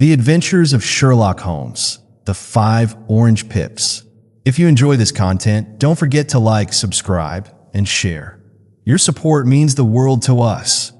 The Adventures of Sherlock Holmes, The 5 Orange Pips. If you enjoy this content, don't forget to like, subscribe, and share. Your support means the world to us.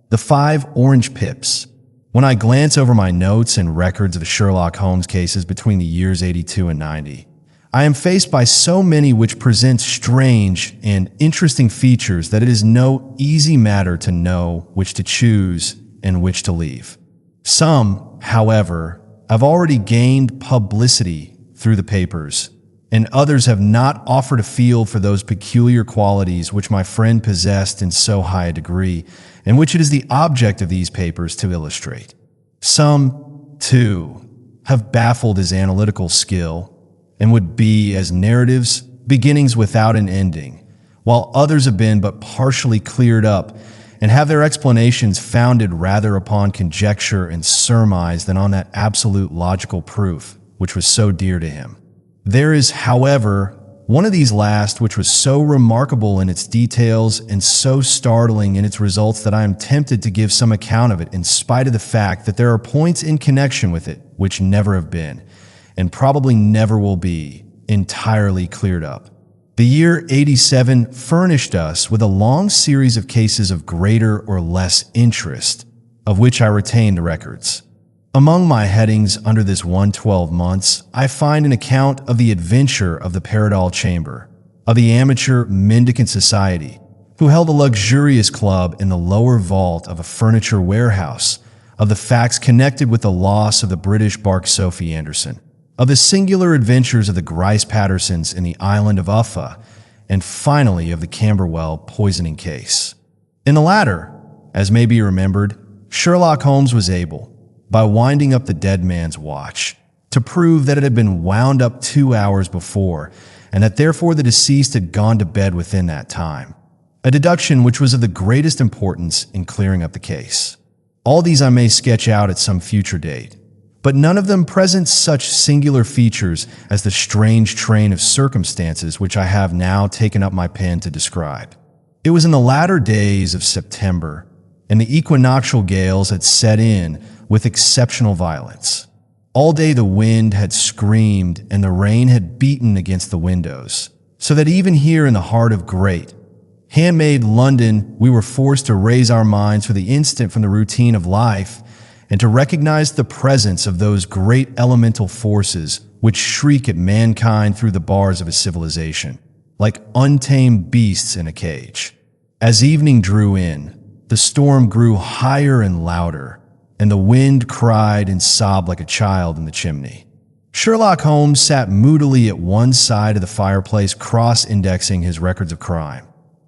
The 5 Orange Pips. When I glance over my notes and records of Sherlock Holmes cases between the years 82 and 90, I am faced by so many which present strange and interesting features that it is no easy matter to know which to choose and which to leave. Some, however, have already gained publicity through the papers, and others have not offered a field for those peculiar qualities which my friend possessed in so high a degree, and which it is the object of these papers to illustrate. Some, too, have baffled his analytical skill and would be as narratives, beginnings without an ending, while others have been but partially cleared up and have their explanations founded rather upon conjecture and surmise than on that absolute logical proof which was so dear to him. There is, however, one of these last which was so remarkable in its details and so startling in its results that I am tempted to give some account of it in spite of the fact that there are points in connection with it which never have been, and probably never will be, entirely cleared up. The year 87 furnished us with a long series of cases of greater or less interest, of which I retained the records. Among my headings under this 112 months, I find an account of the adventure of the Paradol Chamber, of the Amateur Mendicant Society, who held a luxurious club in the lower vault of a furniture warehouse, of the facts connected with the loss of the British bark Sophie Anderson, of the singular adventures of the Grice Pattersons in the island of Uffa, and finally of the Camberwell poisoning case. In the latter, as may be remembered, Sherlock Holmes was able, by winding up the dead man's watch, to prove that it had been wound up 2 hours before, and that therefore the deceased had gone to bed within that time, a deduction which was of the greatest importance in clearing up the case. All these I may sketch out at some future date, but none of them present such singular features as the strange train of circumstances which I have now taken up my pen to describe. It was in the latter days of September, and the equinoctial gales had set in with exceptional violence. All day the wind had screamed and the rain had beaten against the windows, so that even here in the heart of great, handmade London, we were forced to raise our minds for the instant from the routine of life and to recognize the presence of those great elemental forces which shriek at mankind through the bars of a civilization, like untamed beasts in a cage. As evening drew in, the storm grew higher and louder, and the wind cried and sobbed like a child in the chimney. Sherlock Holmes sat moodily at one side of the fireplace, cross-indexing his records of crime,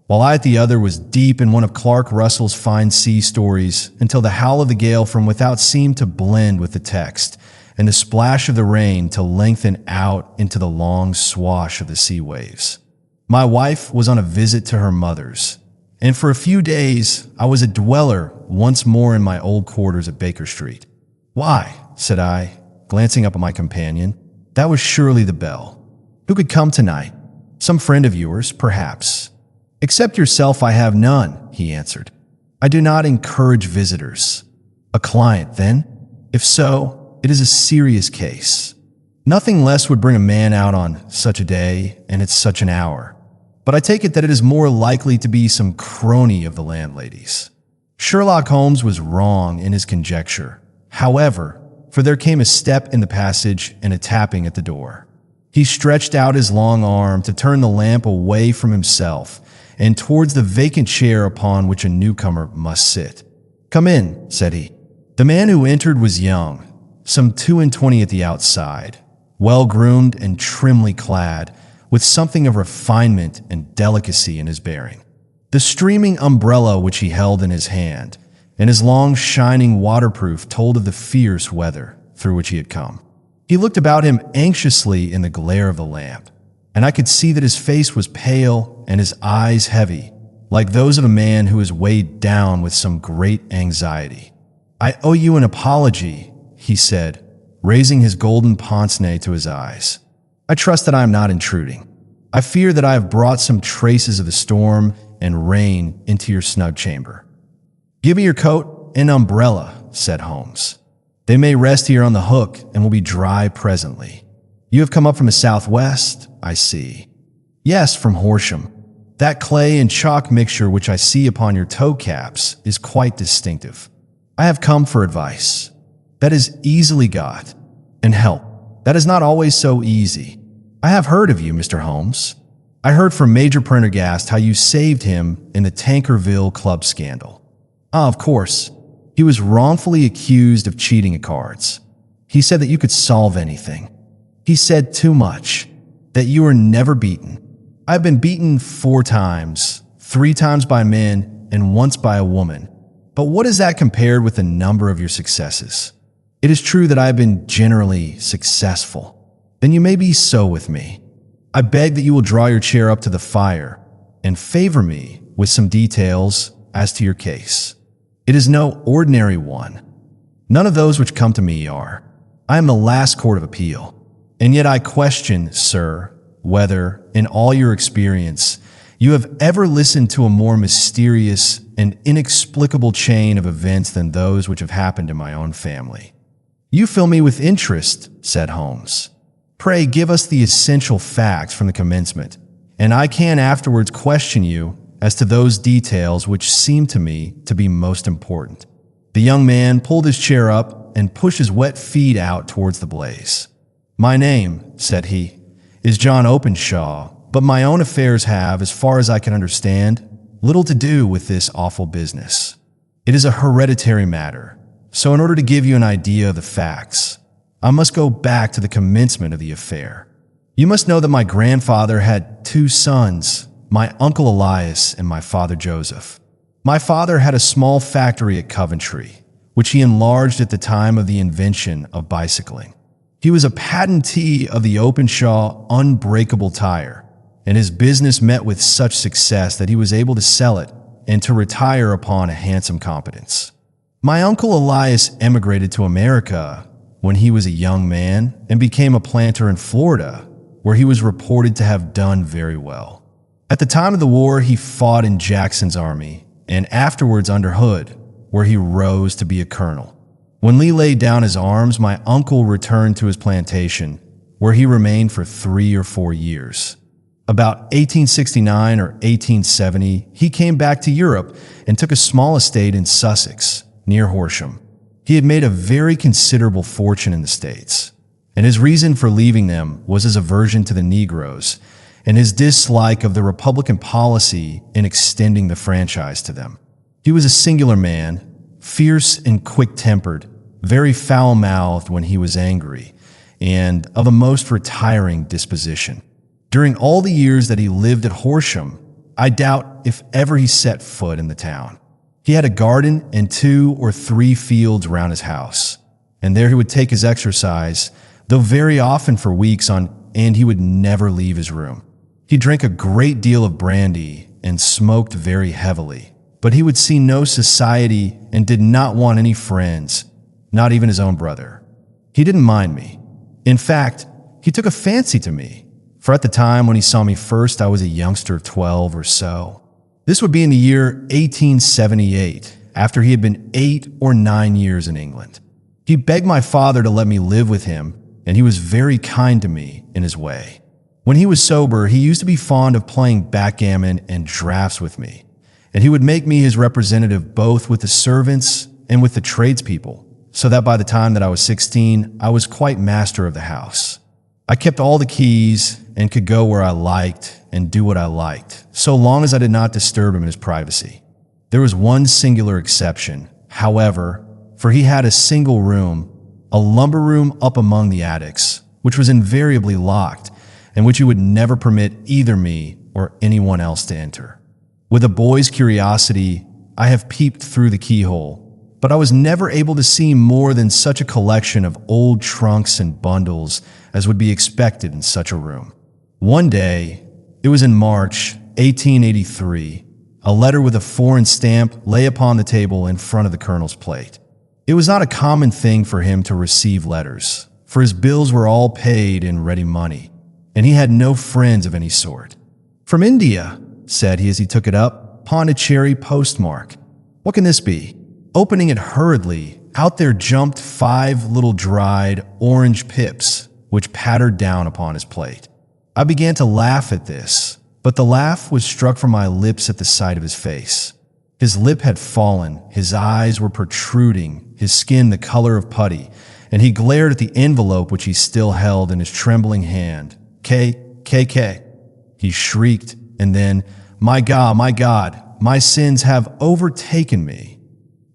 while I at the other was deep in one of Clark Russell's fine sea stories until the howl of the gale from without seemed to blend with the text, and the splash of the rain to lengthen out into the long swash of the sea waves. My wife was on a visit to her mother's, and for a few days I was a dweller once more in my old quarters at Baker Street. "Why," said I, glancing up at my companion, "that was surely the bell. Who could come tonight? Some friend of yours, perhaps." "Except yourself, I have none," he answered. "I do not encourage visitors." "A client, then? If so, it is a serious case. Nothing less would bring a man out on such a day and at such an hour. But I take it that it is more likely to be some crony of the landlady's." Sherlock Holmes was wrong in his conjecture, however, for there came a step in the passage and a tapping at the door. He stretched out his long arm to turn the lamp away from himself and towards the vacant chair upon which a newcomer must sit. "Come in," said he. The man who entered was young, some 22 at the outside, well-groomed and trimly clad, with something of refinement and delicacy in his bearing. The streaming umbrella which he held in his hand, and his long shining waterproof told of the fierce weather through which he had come. He looked about him anxiously in the glare of the lamp, and I could see that his face was pale and his eyes heavy, like those of a man who is weighed down with some great anxiety. "I owe you an apology," he said, raising his golden pince-nez to his eyes. "I trust that I am not intruding. I fear that I have brought some traces of the storm and rain into your snug chamber." "Give me your coat and umbrella," said Holmes. They may rest here on the hook and will be dry presently. You have come up from the southwest, I see. Yes, from Horsham. That clay and chalk mixture which I see upon your toe caps is quite distinctive. I have come for advice. That is easily got. And help. That is not always so easy. I have heard of you, Mr. Holmes. I heard from Major Prendergast how you saved him in the Tankerville Club scandal. Ah, of course. He was wrongfully accused of cheating at cards. He said that you could solve anything. He said too much, that you were never beaten. I've been beaten 4 times, 3 times by men and once by a woman. But what is that compared with the number of your successes? It is true that I have been generally successful. Then you may be so with me. I beg that you will draw your chair up to the fire and favor me with some details as to your case. It is no ordinary one. None of those which come to me are. I am the last court of appeal. And yet I question, sir, whether, in all your experience, you have ever listened to a more mysterious and inexplicable chain of events than those which have happened in my own family. You fill me with interest, said Holmes. Pray give us the essential facts from the commencement, and I can afterwards question you as to those details which seem to me to be most important. The young man pulled his chair up and pushed his wet feet out towards the blaze. My name, said he, is John Openshaw, but my own affairs have, as far as I can understand, little to do with this awful business. It is a hereditary matter, so in order to give you an idea of the facts, I must go back to the commencement of the affair. You must know that my grandfather had 2 sons, my uncle Elias and my father Joseph. My father had a small factory at Coventry, which he enlarged at the time of the invention of bicycling. He was a patentee of the Openshaw unbreakable tire, and his business met with such success that he was able to sell it and to retire upon a handsome competence. My uncle Elias emigrated to America when he was a young man and became a planter in Florida, where he was reported to have done very well. At the time of the war, he fought in Jackson's army, and afterwards under Hood, where he rose to be a colonel. When Lee laid down his arms, my uncle returned to his plantation, where he remained for 3 or 4 years. About 1869 or 1870, he came back to Europe and took a small estate in Sussex, near Horsham. He had made a very considerable fortune in the States, and his reason for leaving them was his aversion to the Negroes and his dislike of the Republican policy in extending the franchise to them. He was a singular man, fierce and quick-tempered, very foul-mouthed when he was angry, and of a most retiring disposition. During all the years that he lived at Horsham, I doubt if ever he set foot in the town. He had a garden and 2 or 3 fields round his house, and there he would take his exercise, though very often for weeks and he would never leave his room. He drank a great deal of brandy and smoked very heavily, but he would see no society and did not want any friends, not even his own brother. He didn't mind me. In fact, he took a fancy to me, for at the time when he saw me first, I was a youngster of 12 or so. This would be in the year 1878, after he had been 8 or 9 years in England. He begged my father to let me live with him, and he was very kind to me in his way. When he was sober, he used to be fond of playing backgammon and draughts with me, and he would make me his representative both with the servants and with the tradespeople, so that by the time that I was 16, I was quite master of the house. I kept all the keys and could go where I liked and do what I liked, so long as I did not disturb him in his privacy. There was one singular exception, however, for he had a single room, a lumber room up among the attics, which was invariably locked, and which he would never permit either me or anyone else to enter. With a boy's curiosity, I have peeped through the keyhole, but I was never able to see more than such a collection of old trunks and bundles as would be expected in such a room. One day, it was in March 1883, a letter with a foreign stamp lay upon the table in front of the colonel's plate. It was not a common thing for him to receive letters, for his bills were all paid in ready money, and he had no friends of any sort. "From India," said he as he took it up, Pondicherry postmark. "What can this be?" Opening it hurriedly, out there jumped 5 little dried orange pips, which pattered down upon his plate. I began to laugh at this, but the laugh was struck from my lips at the sight of his face. His lip had fallen, his eyes were protruding, his skin the color of putty, and he glared at the envelope which he still held in his trembling hand. KKK. He shrieked, and then, my God, my sins have overtaken me."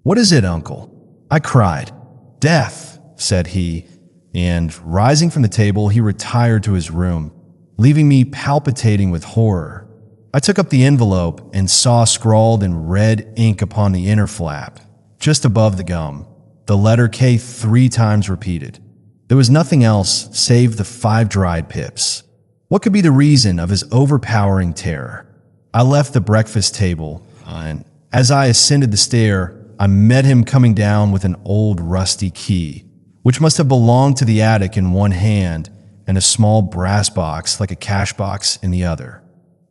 "What is it, uncle?" I cried. "Death," said he, and rising from the table, he retired to his room, leaving me palpitating with horror. I took up the envelope and saw scrawled in red ink upon the inner flap, just above the gum, the letter K 3 times repeated. There was nothing else save the 5 dried pips. What could be the reason of his overpowering terror? I left the breakfast table, and as I ascended the stair, I met him coming down with an old rusty key, which must have belonged to the attic, in one hand and a small brass box like a cash box in the other.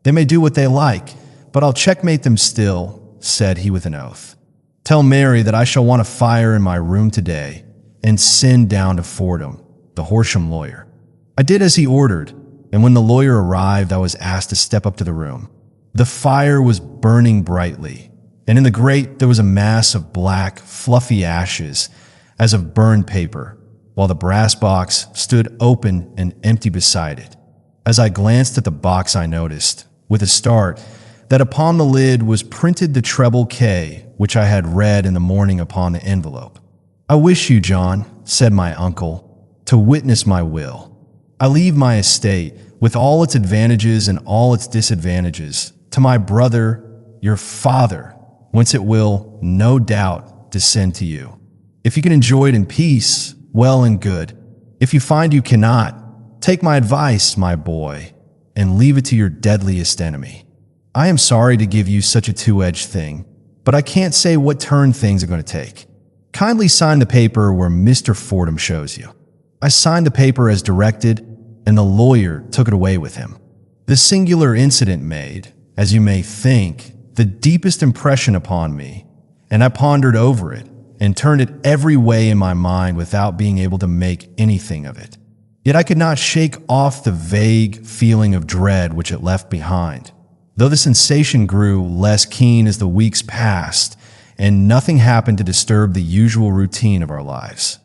"They may do what they like, but I'll checkmate them still," said he with an oath. "Tell Mary that I shall want a fire in my room today, and send down to Fordham, the Horsham lawyer." I did as he ordered, and when the lawyer arrived, I was asked to step up to the room. The fire was burning brightly, and in the grate there was a mass of black, fluffy ashes, as of burned paper, while the brass box stood open and empty beside it. As I glanced at the box, I noticed, with a start, that upon the lid was printed the treble K, which I had read in the morning upon the envelope. "I wish you, John," said my uncle, "to witness my will. I leave my estate, with all its advantages and all its disadvantages, to my brother, your father, whence it will, no doubt, descend to you. If you can enjoy it in peace, well and good. If you find you cannot, take my advice, my boy, and leave it to your deadliest enemy. I am sorry to give you such a two-edged thing, but I can't say what turn things are going to take. Kindly sign the paper where Mr. Fordham shows you." I signed the paper as directed, and the lawyer took it away with him. This singular incident made, as you may think, the deepest impression upon me, and I pondered over it and turned it every way in my mind without being able to make anything of it. Yet I could not shake off the vague feeling of dread which it left behind, though the sensation grew less keen as the weeks passed and nothing happened to disturb the usual routine of our lives.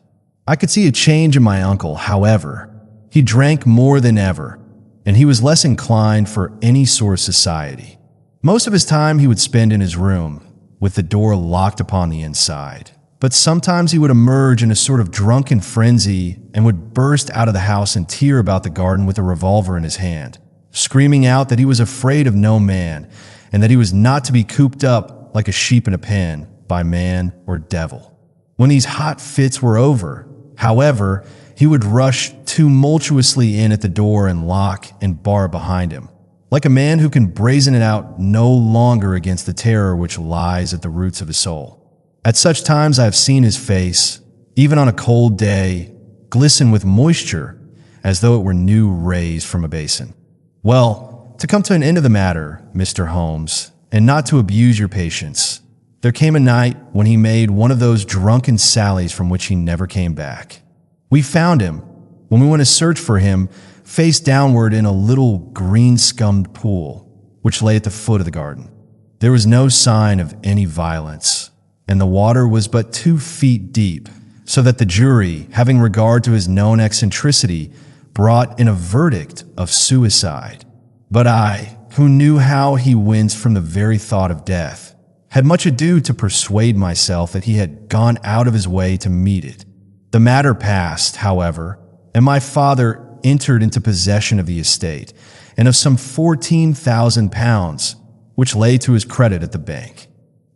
I could see a change in my uncle, however. He drank more than ever, and he was less inclined for any sort of society. Most of his time he would spend in his room, with the door locked upon the inside. But sometimes he would emerge in a sort of drunken frenzy and would burst out of the house and tear about the garden with a revolver in his hand, screaming out that he was afraid of no man and that he was not to be cooped up like a sheep in a pen by man or devil. When these hot fits were over, however, he would rush tumultuously in at the door and lock and bar behind him, like a man who can brazen it out no longer against the terror which lies at the roots of his soul. At such times I have seen his face, even on a cold day, glisten with moisture as though it were new raised from a basin. Well, to come to an end of the matter, Mr. Holmes, and not to abuse your patience, there came a night when he made one of those drunken sallies from which he never came back. We found him, when we went to search for him, face downward in a little green-scummed pool, which lay at the foot of the garden. There was no sign of any violence, and the water was but 2 feet deep, so that the jury, having regard to his known eccentricity, brought in a verdict of suicide. But I, who knew how he winced from the very thought of death, had much ado to persuade myself that he had gone out of his way to meet it. The matter passed, however, and my father entered into possession of the estate and of some £14,000, which lay to his credit at the bank.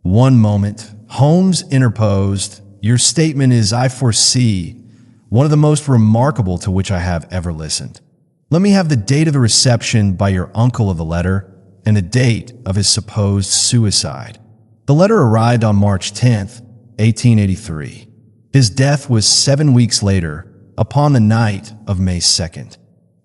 One moment, Holmes interposed. Your statement is, I foresee, one of the most remarkable to which I have ever listened. Let me have the date of the reception by your uncle of the letter and the date of his supposed suicide. The letter arrived on March 10th, 1883. His death was 7 weeks later, upon the night of May 2nd.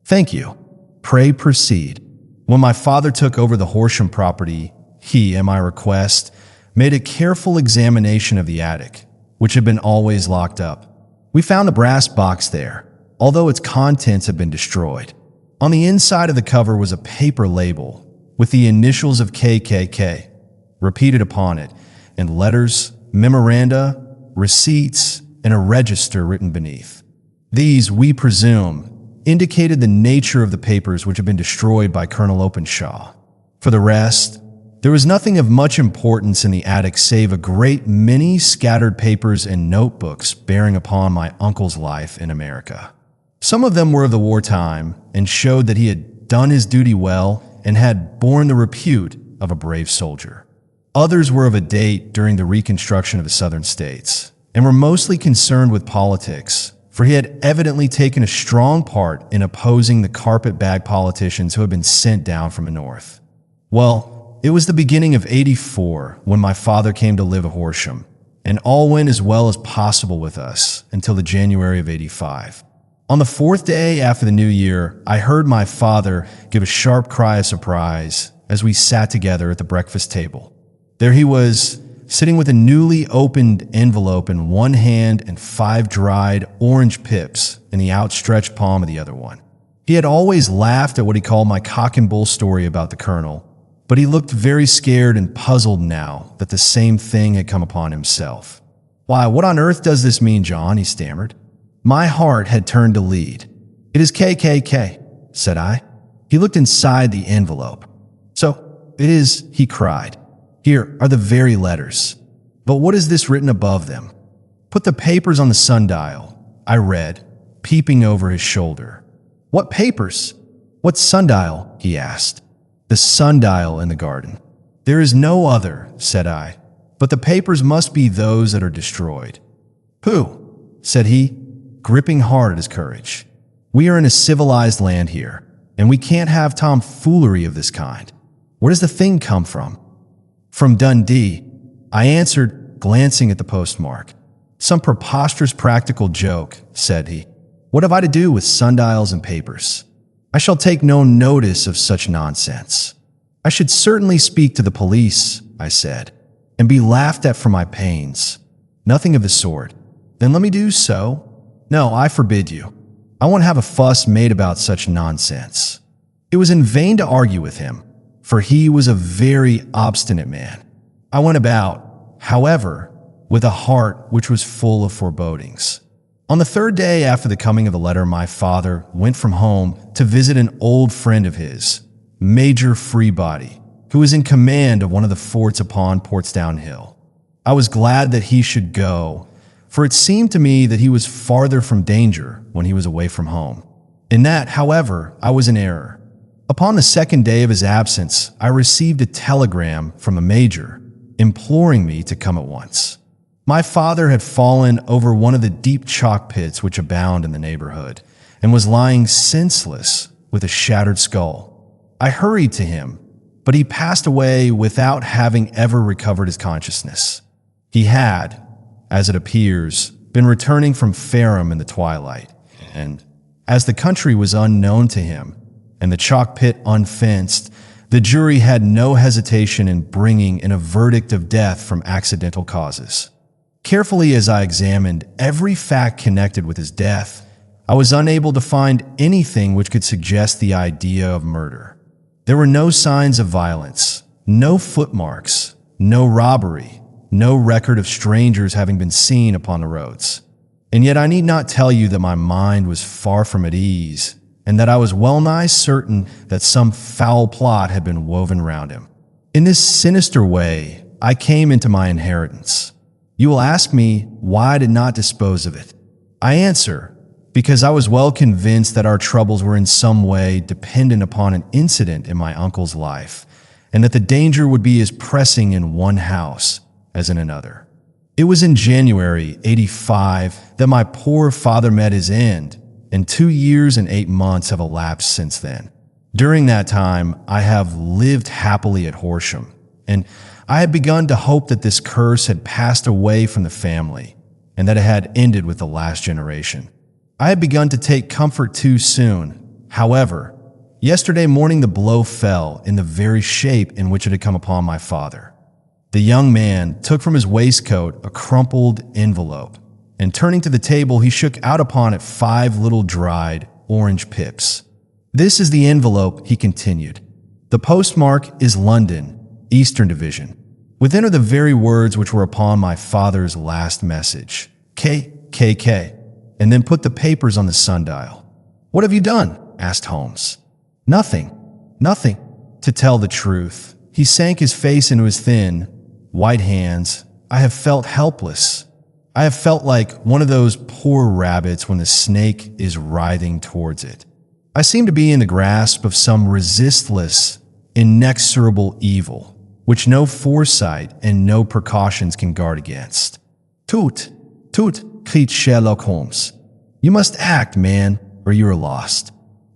Thank you. Pray proceed. When my father took over the Horsham property, he, at my request, made a careful examination of the attic, which had been always locked up. We found the brass box there, although its contents had been destroyed. On the inside of the cover was a paper label with the initials of KKK repeated upon it, and letters, memoranda, receipts, and a register written beneath. These, we presume, indicated the nature of the papers which had been destroyed by Colonel Openshaw. For the rest, there was nothing of much importance in the attic save a great many scattered papers and notebooks bearing upon my uncle's life in America. Some of them were of the wartime and showed that he had done his duty well and had borne the repute of a brave soldier. Others were of a date during the Reconstruction of the Southern states and were mostly concerned with politics, for he had evidently taken a strong part in opposing the carpetbag politicians who had been sent down from the North. Well, it was the beginning of '84 when my father came to live at Horsham, and all went as well as possible with us until the January of '85. On the fourth day after the new year, I heard my father give a sharp cry of surprise as we sat together at the breakfast table. There he was, sitting with a newly opened envelope in one hand and 5 dried orange pips in the outstretched palm of the other one. He had always laughed at what he called my cock and bull story about the colonel, but he looked very scared and puzzled now that the same thing had come upon himself. "Why, what on earth does this mean, John?" he stammered. My heart had turned to lead. "It is KKK," said I. He looked inside the envelope. "So, it is," he cried. "Here are the very letters. But what is this written above them?" "Put the papers on the sundial," I read, peeping over his shoulder. "What papers? What sundial?" he asked. "The sundial in the garden." "There is no other," said I, "but the papers must be those that are destroyed." "Pooh," said he, gripping hard at his courage. "We are in a civilized land here, and we can't have tomfoolery of this kind. Where does the thing come from?" "From Dundee," I answered, glancing at the postmark. "Some preposterous practical joke," said he. "What have I to do with sundials and papers? I shall take no notice of such nonsense." "I should certainly speak to the police," I said, "and be laughed at for my pains." "Nothing of the sort." "Then let me do so." "No, I forbid you. I won't have a fuss made about such nonsense." It was in vain to argue with him, for he was a very obstinate man. I went about, however, with a heart which was full of forebodings. On the third day after the coming of the letter, my father went from home to visit an old friend of his, Major Freebody, who was in command of one of the forts upon Portsdown Hill. I was glad that he should go, for it seemed to me that he was farther from danger when he was away from home. In that, however, I was in error. Upon the second day of his absence, I received a telegram from the major, imploring me to come at once. My father had fallen over one of the deep chalk pits which abound in the neighborhood, and was lying senseless with a shattered skull. I hurried to him, but he passed away without having ever recovered his consciousness. He had, as it appears, been returning from Fareham in the twilight, and, as the country was unknown to him, and the chalk pit unfenced, the jury had no hesitation in bringing in a verdict of death from accidental causes. Carefully as I examined every fact connected with his death, I was unable to find anything which could suggest the idea of murder. There were no signs of violence, no footmarks, no robbery, no record of strangers having been seen upon the roads. And yet I need not tell you that my mind was far from at ease, and that I was well nigh certain that some foul plot had been woven round him. In this sinister way, I came into my inheritance. You will ask me why I did not dispose of it. I answer, because I was well convinced that our troubles were in some way dependent upon an incident in my uncle's life, and that the danger would be as pressing in one house as in another. It was in January '85 that my poor father met his end, and 2 years and 8 months have elapsed since then. During that time, I have lived happily at Horsham, and I had begun to hope that this curse had passed away from the family, and that it had ended with the last generation. I had begun to take comfort too soon. However, yesterday morning the blow fell in the very shape in which it had come upon my father. The young man took from his waistcoat a crumpled envelope, and turning to the table, he shook out upon it 5 little dried orange pips. "This is the envelope," he continued. "The postmark is London, Eastern Division. Within are the very words which were upon my father's last message, KKK, and then put the papers on the sundial." "What have you done?" asked Holmes. Nothing. To tell the truth, he sank his face into his thin, white hands. "I have felt helpless. I have felt like one of those poor rabbits when the snake is writhing towards it. I seem to be in the grasp of some resistless, inexorable evil, which no foresight and no precautions can guard against." "Tut, cried Sherlock Holmes. "You must act, man, or you are lost.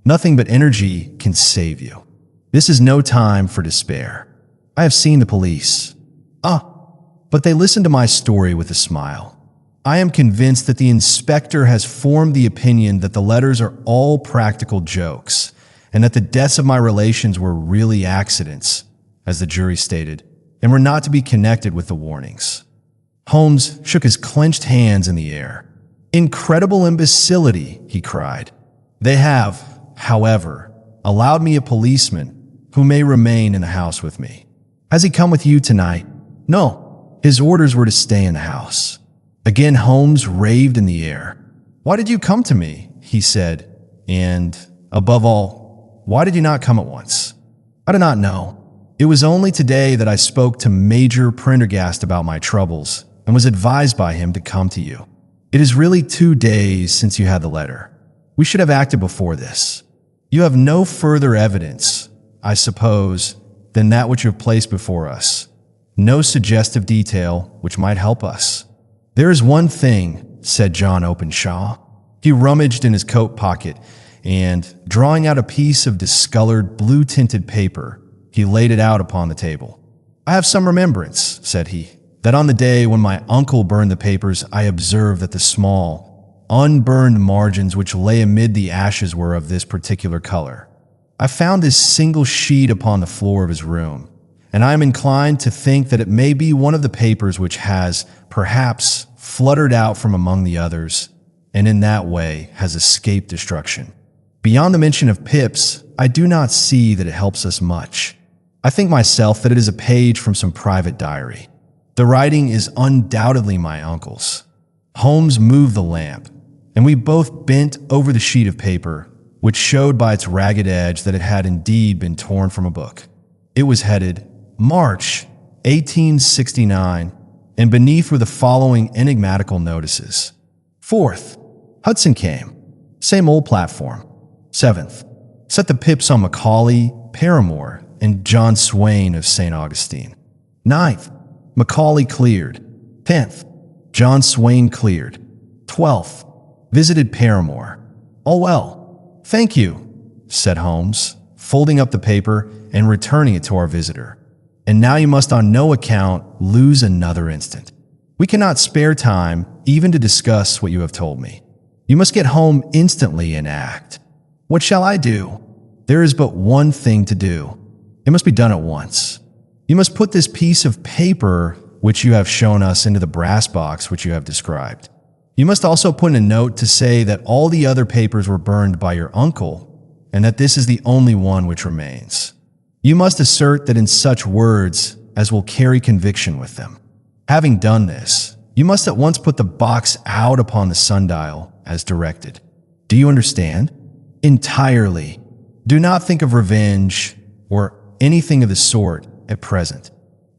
Nothing but energy can save you. This is no time for despair. I have seen the police." But they listened to my story with a smile. "I am convinced that the inspector has formed the opinion that the letters are all practical jokes, and that the deaths of my relations were really accidents, as the jury stated, and were not to be connected with the warnings." Holmes shook his clenched hands in the air. "Incredible imbecility," he cried. "They have, however, allowed me a policeman who may remain in the house with me. Has he come with you tonight?" "No. His orders were to stay in the house." Again Holmes raved in the air. "Why did you come to me?" he said. "And, above all, why did you not come at once?" "I do not know. It was only today that I spoke to Major Prendergast about my troubles, and was advised by him to come to you. It is really 2 days since you had the letter. We should have acted before this. You have no further evidence, I suppose, than that which you have placed before us. No suggestive detail which might help us." "There is one thing," said John Openshaw. He rummaged in his coat pocket, and, drawing out a piece of discolored, blue-tinted paper, he laid it out upon the table. "I have some remembrance," said he, "that on the day when my uncle burned the papers, I observed that the small, unburned margins which lay amid the ashes were of this particular color. I found this single sheet upon the floor of his room, and I am inclined to think that it may be one of the papers which has, perhaps, fluttered out from among the others, and in that way has escaped destruction. Beyond the mention of pips, I do not see that it helps us much. I think myself that it is a page from some private diary. The writing is undoubtedly my uncle's." Holmes moved the lamp, and we both bent over the sheet of paper, which showed by its ragged edge that it had indeed been torn from a book. It was headed March 1869, and beneath were the following enigmatical notices. 4th, Hudson came. Same old platform. 7th, set the pips on Macaulay, Paramore, and John Swain of St. Augustine. 9th, Macaulay cleared. 10th, John Swain cleared. 12th, visited Paramore. All well. Thank you, said Holmes, folding up the paper and returning it to our visitor. And now you must on no account lose another instant. We cannot spare time even to discuss what you have told me. You must get home instantly and act. What shall I do? There is but one thing to do. It must be done at once. You must put this piece of paper which you have shown us into the brass box which you have described. You must also put in a note to say that all the other papers were burned by your uncle, and that this is the only one which remains. You must assert that in such words as will carry conviction with them. Having done this, you must at once put the box out upon the sundial as directed. Do you understand? Entirely. Do not think of revenge or anything of the sort at present.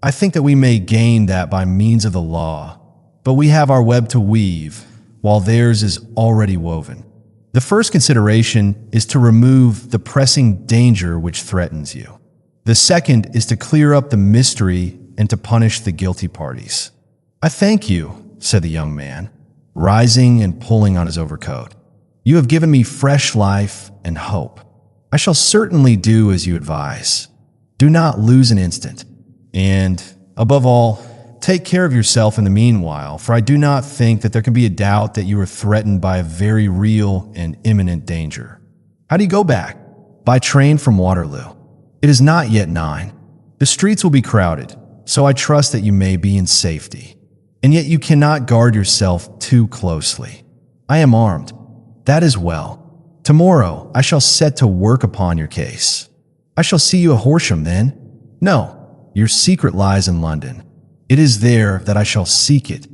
I think that we may gain that by means of the law, but we have our web to weave, while theirs is already woven. The first consideration is to remove the pressing danger which threatens you. The second is to clear up the mystery and to punish the guilty parties. I thank you, said the young man, rising and pulling on his overcoat. You have given me fresh life and hope. I shall certainly do as you advise. Do not lose an instant. And, above all, take care of yourself in the meanwhile, for I do not think that there can be a doubt that you are threatened by a very real and imminent danger. How do you go back? By train from Waterloo. It is not yet 9. The streets will be crowded. so I trust that you may be in safety. And yet you cannot guard yourself too closely. I am armed. That is well. Tomorrow I shall set to work upon your case. I shall see you at Horsham then? No, your secret lies in London. It is there that I shall seek it.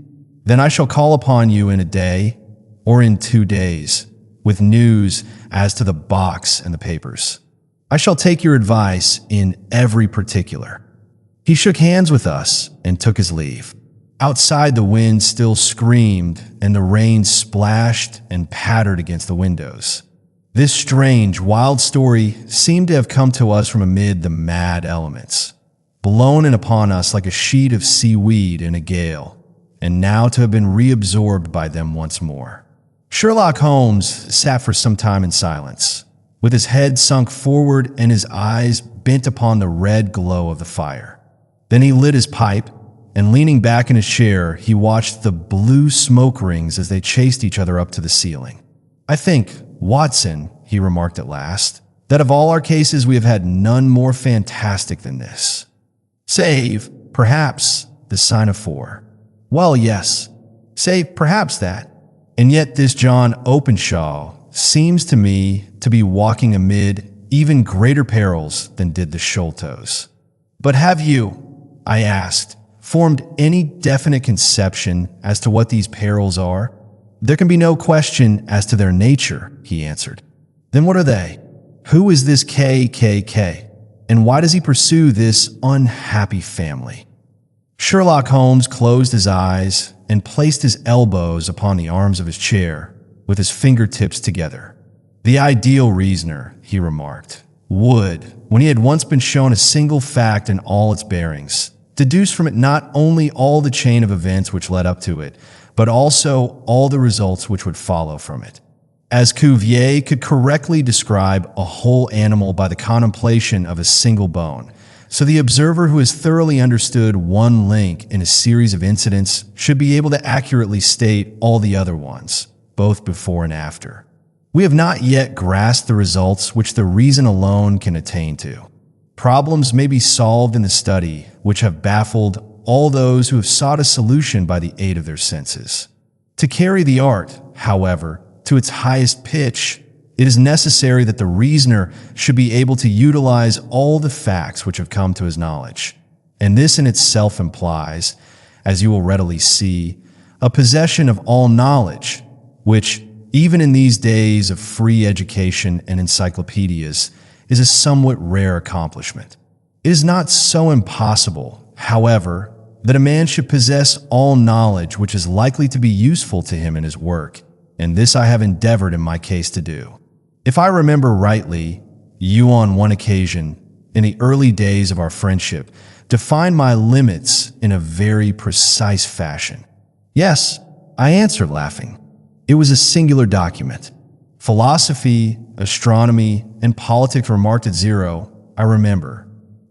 Then I shall call upon you in a day or in 2 days with news as to the box and the papers. I shall take your advice in every particular. He shook hands with us and took his leave. Outside, the wind still screamed and the rain splashed and pattered against the windows. This strange, wild story seemed to have come to us from amid the mad elements, blown in upon us like a sheet of seaweed in a gale, and now to have been reabsorbed by them once more. Sherlock Holmes sat for some time in silence, with his head sunk forward and his eyes bent upon the red glow of the fire. Then he lit his pipe, and leaning back in his chair, he watched the blue smoke rings as they chased each other up to the ceiling. "I think, Watson," he remarked at last, "that of all our cases we have had none more fantastic than this. Save, perhaps, the sign of 4. Well, yes, save perhaps that. And yet this John Openshaw seems to me to be walking amid even greater perils than did the Sholtos. But have you," I asked, "formed any definite conception as to what these perils are?" "There can be no question as to their nature," he answered. "Then what are they? Who is this KKK? And why does he pursue this unhappy family?" Sherlock Holmes closed his eyes and placed his elbows upon the arms of his chair, with his fingertips together. "The ideal reasoner," he remarked, "would, when he had once been shown a single fact in all its bearings, deduce from it not only all the chain of events which led up to it, but also all the results which would follow from it. As Cuvier could correctly describe a whole animal by the contemplation of a single bone, so the observer who has thoroughly understood one link in a series of incidents should be able to accurately state all the other ones, both before and after. We have not yet grasped the results which the reason alone can attain to. Problems may be solved in the study which have baffled all those who have sought a solution by the aid of their senses. To carry the art, however, to its highest pitch, it is necessary that the reasoner should be able to utilize all the facts which have come to his knowledge. And this in itself implies, as you will readily see, a possession of all knowledge, which, even in these days of free education and encyclopedias, is a somewhat rare accomplishment. It is not so impossible, however, that a man should possess all knowledge which is likely to be useful to him in his work, and this I have endeavored in my case to do. If I remember rightly, you on one occasion, in the early days of our friendship, defined my limits in a very precise fashion. Yes, I answered, laughing. It was a singular document. Philosophy, astronomy, and politics were marked at 0, I remember.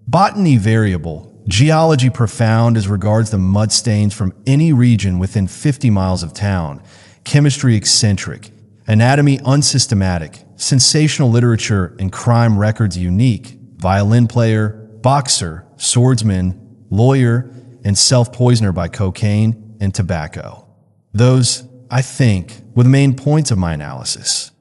Botany variable, geology profound as regards the mud stains from any region within 50 miles of town, chemistry eccentric, anatomy unsystematic, sensational literature and crime records unique, violin player, boxer, swordsman, lawyer, and self-poisoner by cocaine and tobacco. Those, I think, were the main points of my analysis.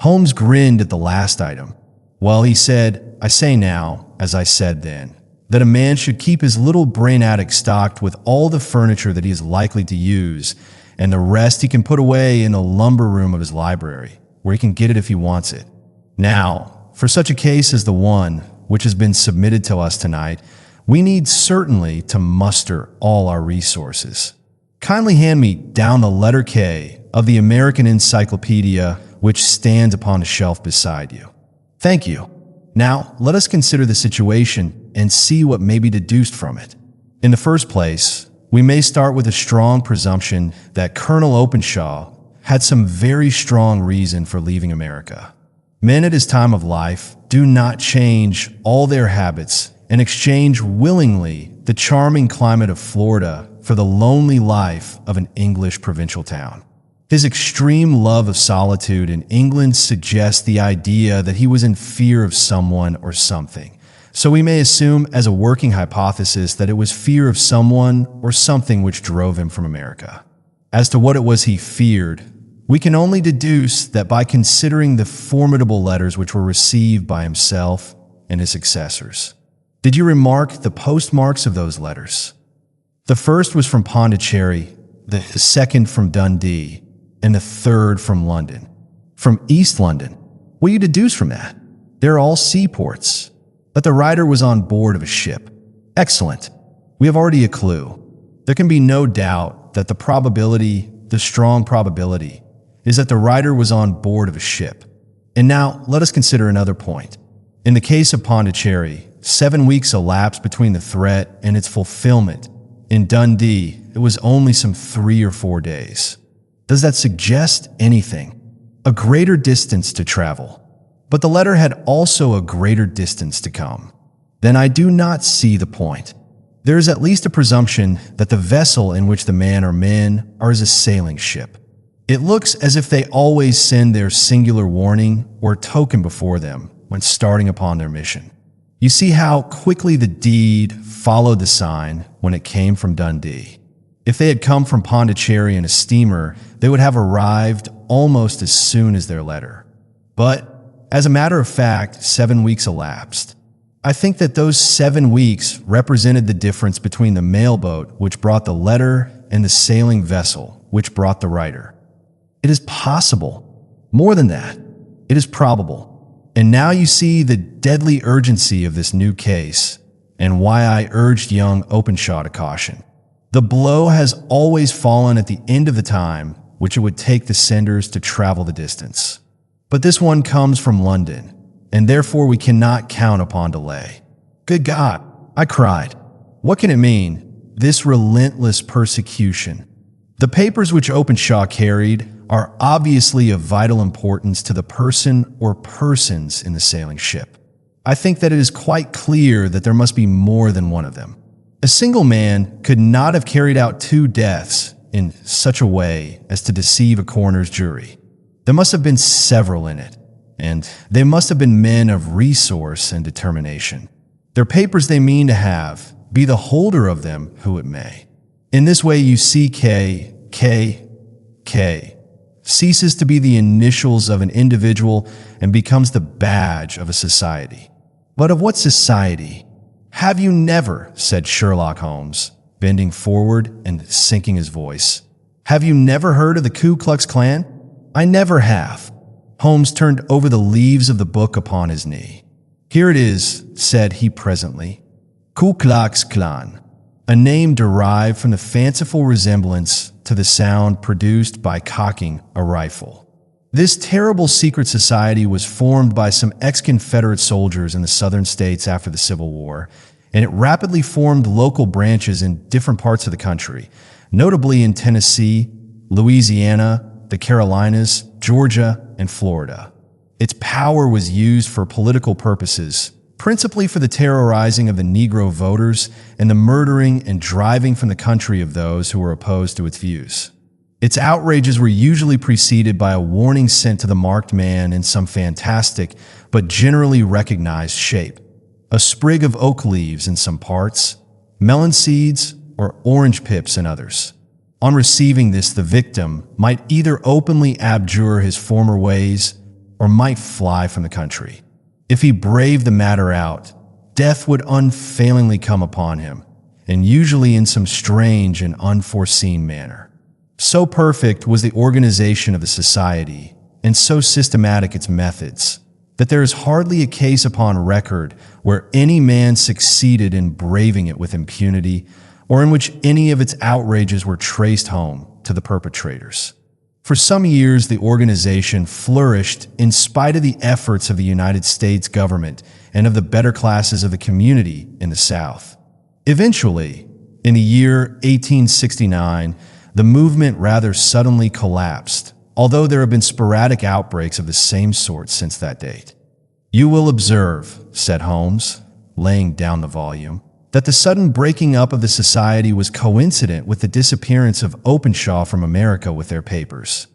Holmes grinned at the last item. Well, he said, I say now, as I said then, that a man should keep his little brain attic stocked with all the furniture that he is likely to use, and the rest he can put away in the lumber room of his library, where he can get it if he wants it. Now, for such a case as the one which has been submitted to us tonight, we need certainly to muster all our resources. Kindly hand me down the letter K of the American Encyclopedia, which stands upon the shelf beside you. Thank you. Now, let us consider the situation and see what may be deduced from it. In the first place, we may start with a strong presumption that Colonel Openshaw had some very strong reason for leaving America. Men at his time of life do not change all their habits and exchange willingly the charming climate of Florida for the lonely life of an English provincial town. His extreme love of solitude in England suggests the idea that he was in fear of someone or something, So we may assume as a working hypothesis that it was fear of someone or something which drove him from America. As to what it was he feared, we can only deduce that by considering the formidable letters which were received by himself and his successors. Did you remark the postmarks of those letters? The first was from Pondicherry, the second from Dundee, and the third from London. From East London. What do you deduce from that? They're all seaports. That the writer was on board of a ship. Excellent. We have already a clue. There can be no doubt that the strong probability, is that the writer was on board of a ship. And now, let us consider another point. In the case of Pondicherry, 7 weeks elapsed between the threat and its fulfillment. In Dundee, it was only some 3 or 4 days. Does that suggest anything? A greater distance to travel. But the letter had also a greater distance to come. Then I do not see the point. There is at least a presumption that the vessel in which the man or men are is a sailing ship. It looks as if they always send their singular warning or token before them when starting upon their mission. You see how quickly the deed followed the sign when it came from Dundee. If they had come from Pondicherry in a steamer, they would have arrived almost as soon as their letter. But, as a matter of fact, 7 weeks elapsed. I think that those 7 weeks represented the difference between the mailboat which brought the letter and the sailing vessel which brought the writer. It is possible. More than that, it is probable. And now you see the deadly urgency of this new case and why I urged young Openshaw to caution. The blow has always fallen at the end of the time which it would take the senders to travel the distance. But this one comes from London, and therefore we cannot count upon delay. Good God, I cried. What can it mean, this relentless persecution? The papers which Openshaw carried are obviously of vital importance to the person or persons in the sailing ship. I think that it is quite clear that there must be more than one of them. A single man could not have carried out 2 deaths in such a way as to deceive a coroner's jury. There must have been several in it, and they must have been men of resource and determination. Their papers they mean to have, be the holder of them who it may. In this way you see KKK ceases to be the initials of an individual and becomes the badge of a society. But of what society? Have you never, said Sherlock Holmes, bending forward and sinking his voice, have you never heard of the Ku Klux Klan? I never have. Holmes turned over the leaves of the book upon his knee. Here it is, said he presently. Ku Klux Klan, a name derived from the fanciful resemblance to the sound produced by cocking a rifle. This terrible secret society was formed by some ex-Confederate soldiers in the southern states after the Civil War, and it rapidly formed local branches in different parts of the country, notably in Tennessee, Louisiana, the Carolinas, Georgia, and Florida. Its power was used for political purposes, principally for the terrorizing of the Negro voters and the murdering and driving from the country of those who were opposed to its views. Its outrages were usually preceded by a warning sent to the marked man in some fantastic but generally recognized shape. A sprig of oak leaves in some parts, melon seeds, or orange pips in others. On receiving this, the victim might either openly abjure his former ways or might fly from the country. If he braved the matter out, death would unfailingly come upon him, and usually in some strange and unforeseen manner. So perfect was the organization of the society, and so systematic its methods, that there is hardly a case upon record where any man succeeded in braving it with impunity, or in which any of its outrages were traced home to the perpetrators. For some years, the organization flourished in spite of the efforts of the United States government and of the better classes of the community in the South. Eventually, in the year 1869, the movement rather suddenly collapsed, although there have been sporadic outbreaks of the same sort since that date. You will observe, said Holmes, laying down the volume, that the sudden breaking up of the society was coincident with the disappearance of Openshaw from America with their papers.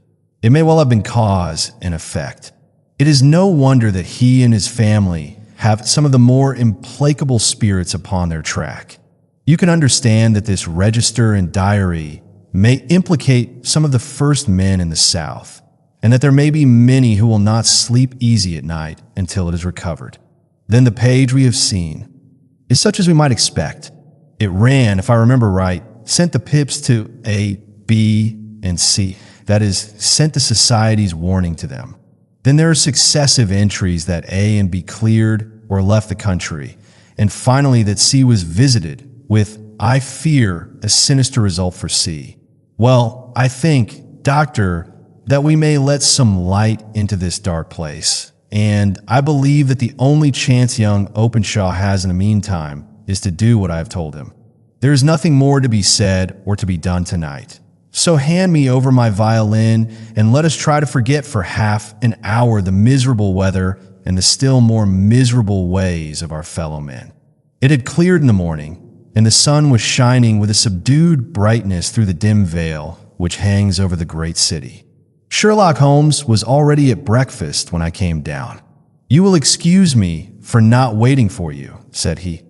It may well have been cause and effect. It is no wonder that he and his family have some of the more implacable spirits upon their track. You can understand that this register and diary may implicate some of the first men in the South, and that there may be many who will not sleep easy at night until it is recovered. Then the page we have seen is such as we might expect. It ran, if I remember right, sent the pips to A, B, and C. That is, sent the society's warning to them. Then there are successive entries that A and B cleared or left the country, and finally that C was visited with, I fear, a sinister result for C. Well, I think, Doctor, that we may let some light into this dark place, and I believe that the only chance young Openshaw has in the meantime is to do what I have told him. There is nothing more to be said or to be done tonight. So hand me over my violin and let us try to forget for half an hour the miserable weather and the still more miserable ways of our fellow men. It had cleared in the morning, and the sun was shining with a subdued brightness through the dim veil which hangs over the great city. Sherlock Holmes was already at breakfast when I came down. "You will excuse me for not waiting for you," said he.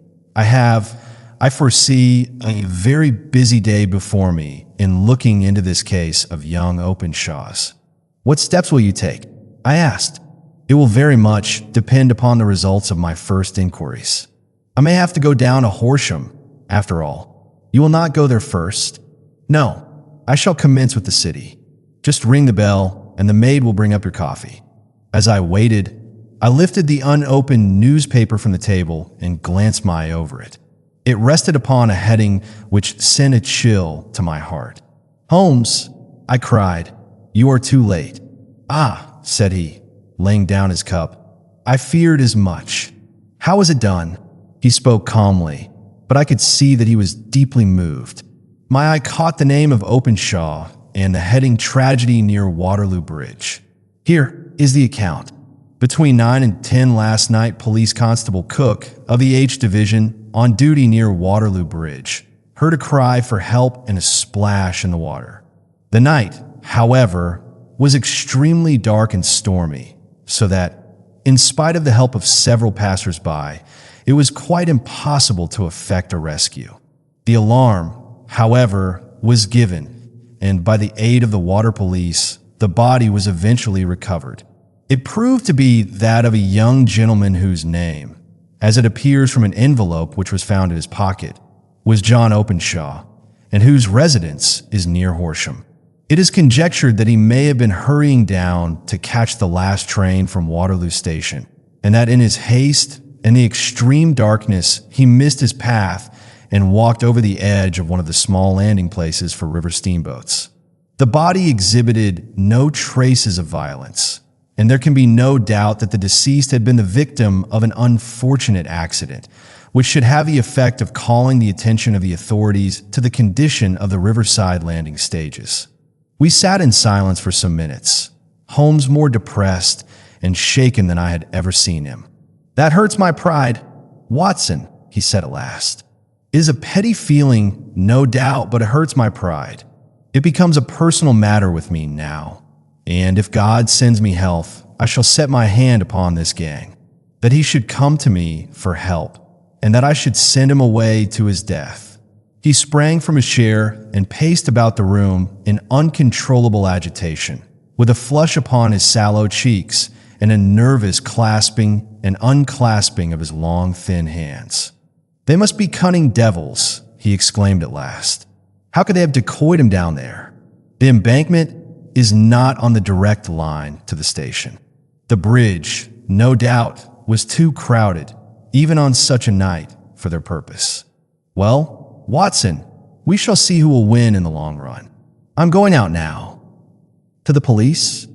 I foresee a very busy day before me in looking into this case of young Openshaw's. "What steps will you take?" I asked. "It will very much depend upon the results of my first inquiries. I may have to go down to Horsham, after all." "You will not go there first?" "No, I shall commence with the city. Just ring the bell, and the maid will bring up your coffee." As I waited, I lifted the unopened newspaper from the table and glanced my eye over it. It rested upon a heading which sent a chill to my heart. "Holmes," I cried, "you are too late." "Ah," said he, laying down his cup, "I feared as much. How was it done?" He spoke calmly, but I could see that he was deeply moved. My eye caught the name of Openshaw and the heading "Tragedy near Waterloo Bridge." Here is the account. "Between 9 and 10 last night, Police Constable Cook of the H Division, on duty near Waterloo Bridge, heard a cry for help and a splash in the water. The night, however, was extremely dark and stormy, so that, in spite of the help of several passers-by, it was quite impossible to effect a rescue. The alarm, however, was given, and by the aid of the water police, the body was eventually recovered. It proved to be that of a young gentleman whose name, as it appears from an envelope which was found in his pocket, was John Openshaw, and whose residence is near Horsham. It is conjectured that he may have been hurrying down to catch the last train from Waterloo Station, and that in his haste and the extreme darkness he missed his path and walked over the edge of one of the small landing places for river steamboats. The body exhibited no traces of violence, and there can be no doubt that the deceased had been the victim of an unfortunate accident, which should have the effect of calling the attention of the authorities to the condition of the riverside landing stages. We sat in silence for some minutes, Holmes more depressed and shaken than I had ever seen him. "That hurts my pride, Watson," he said at last. "It is a petty feeling, no doubt, but it hurts my pride. It becomes a personal matter with me now. And if God sends me health, I shall set my hand upon this gang, that he should come to me for help, and that I should send him away to his death." He sprang from his chair and paced about the room in uncontrollable agitation, with a flush upon his sallow cheeks and a nervous clasping and unclasping of his long, thin hands. "They must be cunning devils," he exclaimed at last. "How could they have decoyed him down there? The embankment is not on the direct line to the station. The bridge, no doubt, was too crowded, even on such a night, for their purpose. Well, Watson, we shall see who will win in the long run. I'm going out now." "To the police?"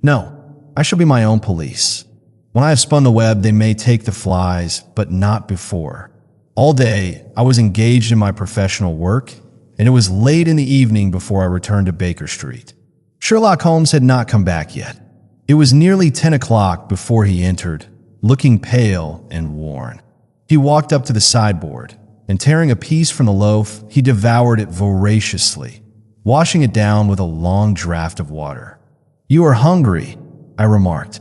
"No, I shall be my own police. When I have spun the web, they may take the flies, but not before. All day, I was engaged in my professional work, and it was late in the evening before I returned to Baker Street." Sherlock Holmes had not come back yet. It was nearly 10 o'clock before he entered, looking pale and worn. He walked up to the sideboard, and tearing a piece from the loaf, he devoured it voraciously, washing it down with a long draught of water. "You are hungry," I remarked.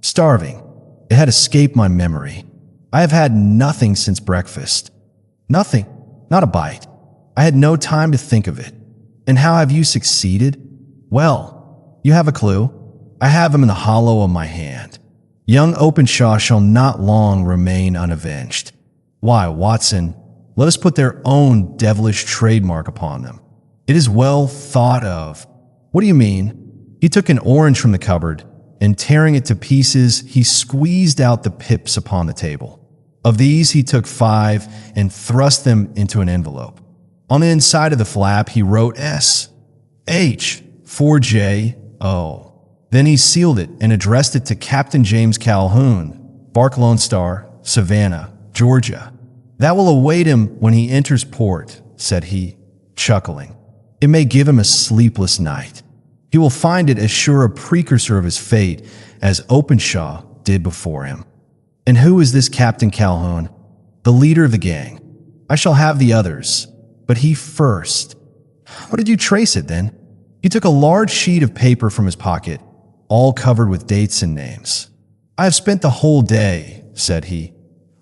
"Starving." It had escaped my memory. I have had nothing since breakfast. Nothing, not a bite. I had no time to think of it. And how have you succeeded? Well, you have a clue. I have him in the hollow of my hand. Young Openshaw shall not long remain unavenged. Why, Watson, let us put their own devilish trademark upon them. It is well thought of. What do you mean? He took an orange from the cupboard, and tearing it to pieces, he squeezed out the pips upon the table. Of these, he took 5 and thrust them into an envelope. On the inside of the flap, he wrote S, H, 4J, O. Then he sealed it and addressed it to Captain James Calhoun, Bark Lone Star, Savannah, Georgia. That will await him when he enters port, said he, chuckling. It may give him a sleepless night. He will find it as sure a precursor of his fate as Openshaw did before him. And who is this Captain Calhoun? The leader of the gang. I shall have the others, but he first. How did you trace it, then? He took a large sheet of paper from his pocket, all covered with dates and names. I have spent the whole day, said he,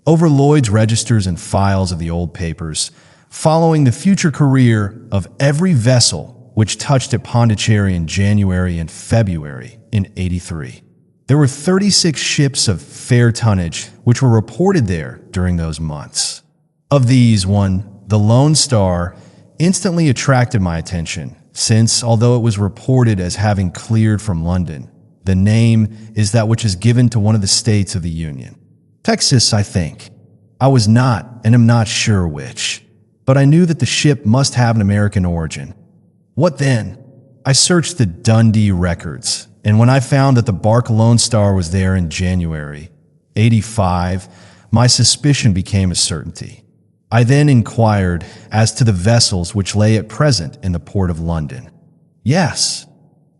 over Lloyd's registers and files of the old papers, following the future career of every vessel which touched at Pondicherry in January and February in '83. There were 36 ships of fair tonnage which were reported there during those months. Of these, one, the Lone Star, instantly attracted my attention, since, although it was reported as having cleared from London, the name is that which is given to one of the states of the Union. Texas, I think. I was not, and am not sure which, but I knew that the ship must have an American origin. What then? I searched the Dundee records, and when I found that the bark Lone Star was there in January '85, my suspicion became a certainty. I then inquired as to the vessels which lay at present in the port of London. Yes,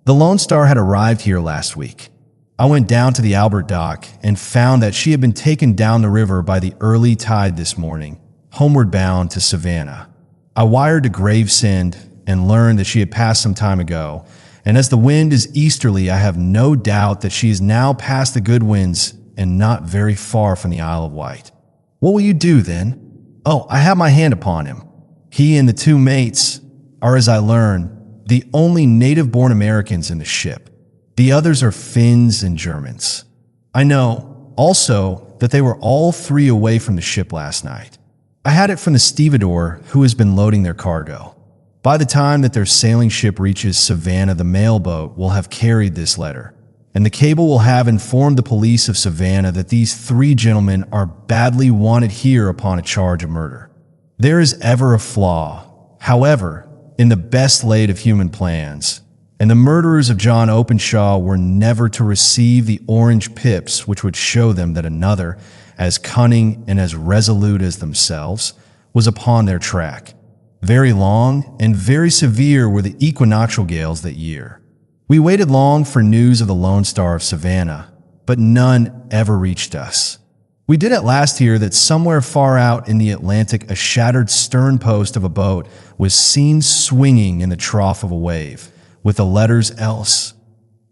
the Lone Star had arrived here last week. I went down to the Albert Dock and found that she had been taken down the river by the early tide this morning, homeward bound to Savannah. I wired to Gravesend and learned that she had passed some time ago, and as the wind is easterly, I have no doubt that she is now past the good winds and not very far from the Isle of Wight. What will you do, then? Oh, I have my hand upon him. He and the 2 mates are, as I learn, the only native-born Americans in the ship. The others are Finns and Germans. I know, also, that they were all 3 away from the ship last night. I had it from the stevedore who has been loading their cargo. By the time that their sailing ship reaches Savannah, the mailboat will have carried this letter, and the cable will have informed the police of Savannah that these 3 gentlemen are badly wanted here upon a charge of murder. There is ever a flaw, however, in the best laid of human plans, and the murderers of John Openshaw were never to receive the orange pips which would show them that another, as cunning and as resolute as themselves, was upon their track. Very long and very severe were the equinoctial gales that year. We waited long for news of the Lone Star of Savannah, but none ever reached us. We did at last hear that somewhere far out in the Atlantic a shattered stern post of a boat was seen swinging in the trough of a wave, with the letters else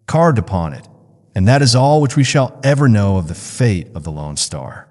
carved upon it, and that is all which we shall ever know of the fate of the Lone Star.